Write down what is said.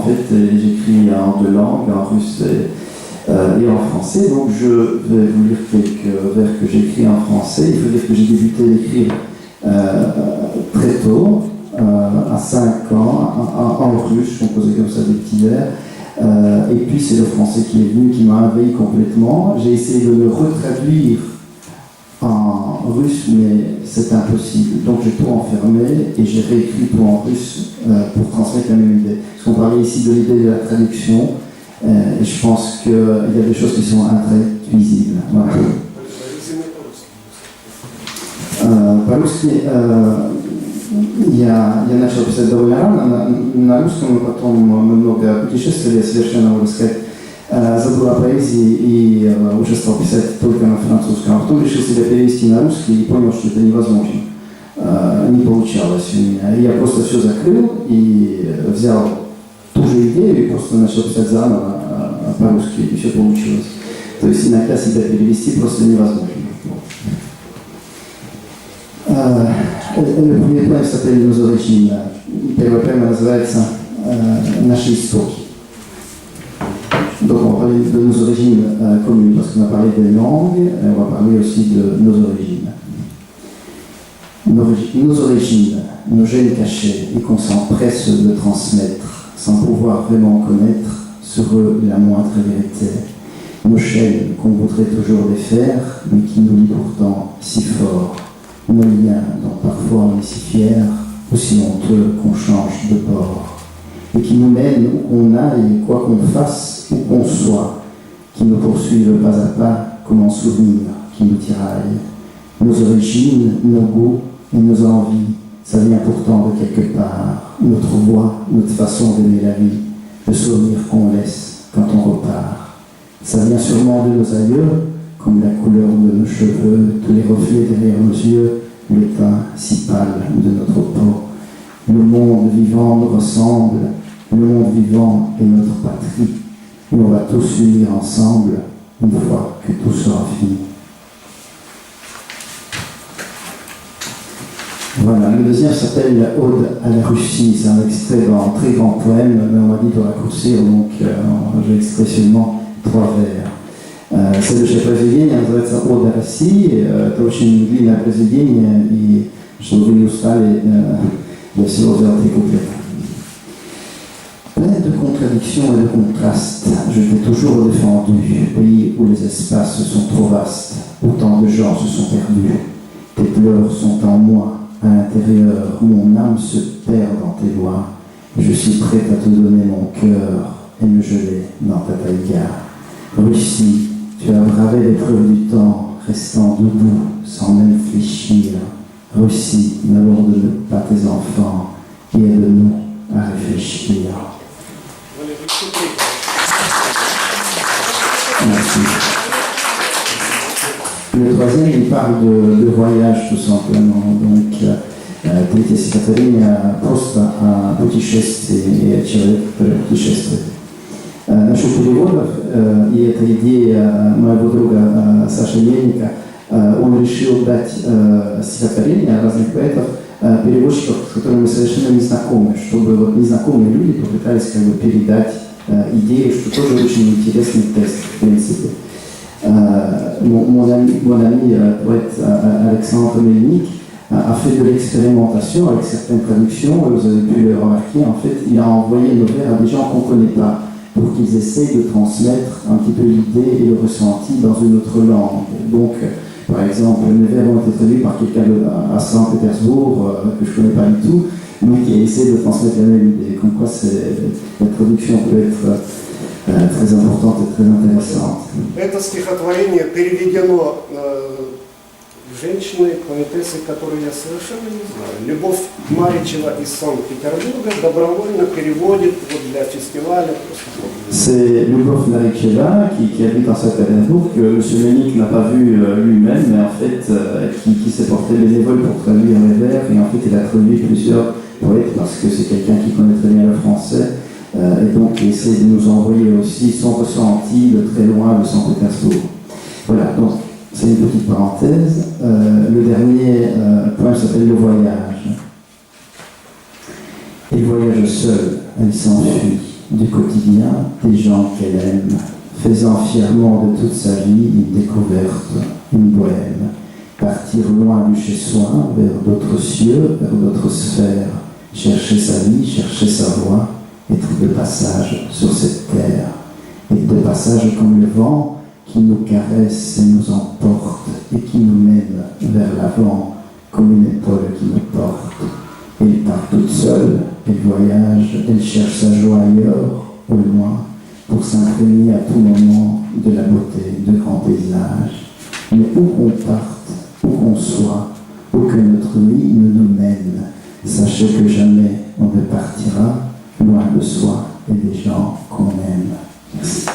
fait, j'écris en deux langues, en russe et en français. Donc je vais vous lire quelques vers que j'écris en français. Il faut dire que j'ai débuté à écrire très tôt, à 5 ans, en russe. Je composais comme ça des petits vers. Et puis c'est le français qui est venu, qui m'a envahi complètement. J'ai essayé de le retraduire en russe, mais c'est impossible. Donc j'ai tout enfermé et j'ai réécrit tout en russe pour transmettre la même idée. Parce qu'on parlait ici de l'idée de la traduction, et je pense qu'il y a des choses qui sont intraduisibles. Voilà. По-русски я начал писать довольно рано на русском, потом мы много путешествовали, совершенно, можно сказать, забыл о поэзии и уже стал писать только на французском. А потом решил себя перевести на русский и понял, что это невозможно. Не получалось у меня. И я просто все закрыл и взял ту же идею и просто начал писать заново по-русски, и все получилось. То есть иногда себя перевести просто невозможно. Le premier poème s'appelle Nos origines. Первый poème называется Наши истоки. Donc on va parler de nos origines communes, parce qu'on a parlé des langues, et on va parler aussi de nos origines. Nos origines, nos gènes cachés, et qu'on s'empresse de transmettre, sans pouvoir vraiment connaître sur eux la moindre vérité. Nos chaînes qu'on voudrait toujours défaire, mais qui nous lient pourtant si fort. Nos liens dont parfois on est si fiers, ou si honteux qu'on change de bord. Et qui nous mènent où qu'on aille, quoi qu'on fasse, où qu'on soit, qui nous poursuivent pas à pas comme en souvenir, qui nous tiraillent. Nos origines, nos goûts et nos envies, ça vient pourtant de quelque part. Notre voix, notre façon d'aimer la vie, le souvenir qu'on laisse quand on repart. Ça vient sûrement de nos aïeux, comme la couleur de nos cheveux, tous les reflets derrière nos yeux, le teint si pâle de notre peau. Le monde vivant nous ressemble, le monde vivant est notre patrie, et on va tous unir ensemble une fois que tout sera fini. Voilà, le deuxième s'appelle la Ode à la Russie. C'est un extrait d'un très grand poème, mais on m'a dit de raccourcir, donc j'ai extrait seulement 3 vers. Следующее произведение называется «Ода России». Это очень длинное произведение, и чтобы вы не устали, я всего взял 3 куплета. Plein de contradictions et de contrastes, je t'ai toujours défendu, pays où les espaces sont trop vastes, où tant de gens se sont perdus. Tes pleurs sont en moi, à l'intérieur, mon âme se perd dans tes lois. Je suis prêt à te donner mon cœur et me geler dans ta taïga. Russie, tu as bravé l'épreuve du temps, restant debout, sans même fléchir. Russie, n'abandonne pas tes enfants, et aide-nous à réfléchir. Merci. Le troisième, il parle de voyage, tout simplement. Donc, третье стихотворение просто о путешествии и о человеке, который путешествует. Насчет переводов, и эта идея моего друга Саши Мельника, он решил дать стихотворения разных поэтов, переводчиков, с которыми мы совершенно не знакомы, чтобы вот незнакомые люди попытались как бы передать идею, что тоже очень интересный текст, в принципе. Mon ami poète Alexandre Melnik a fait de l'expérimentation avec certaines traductions, et vous avez pu le remarquer, en fait, il a envoyé nos vers à des gens qu'on ne connaît pas, pour qu'ils essayent de transmettre un petit peu l'idée et le ressenti dans une autre langue. Donc, par exemple, mes vers ont été traduits par quelqu'un à Saint-Pétersbourg, que je ne connais pas du tout, mais qui a essayé de transmettre la même idée. Comme quoi, la traduction peut être très importante et très intéressante. Это стихотворение переведено женщиной, поэтессой, которую я совершенно не знаю. Любовь Маричева из Санкт-Петербурга добровольно переводит вот для фестиваля. C'est Любовь Маричева qui habite en Saint-Pétersbourg, que M. Melnik n'a pas vu lui-même, mais en fait qui s'est porté bénévole pour traduire les vers, et en fait il a traduit plusieurs poètes parce que c'est quelqu'un qui connaît très bien le français. Et donc il essaie de nous envoyer aussi son ressenti de très loin de Saint-Pétersbourg. Voilà, donc c'est une petite parenthèse. Le dernier poème s'appelle Le voyage. Il voyage seul, elle s'enfuit. du quotidien des gens qu'elle aime, faisant fièrement de toute sa vie une découverte, une bohème, partir loin du chez-soi, vers d'autres cieux, vers d'autres sphères, chercher sa vie, chercher sa voie, être de passage sur cette terre, et de passage comme le vent qui nous caresse et nous emporte et qui nous mène vers l'avant comme une épaule qui nous porte. Elle part toute seule, elle voyage, elle cherche sa joie ailleurs, au loin, pour s'imprégner à tout moment de la beauté de grands paysages. Mais où qu'on parte, où qu'on soit, où que notre vie ne nous mène, sachez que jamais on ne partira loin de soi et des gens qu'on aime. Merci.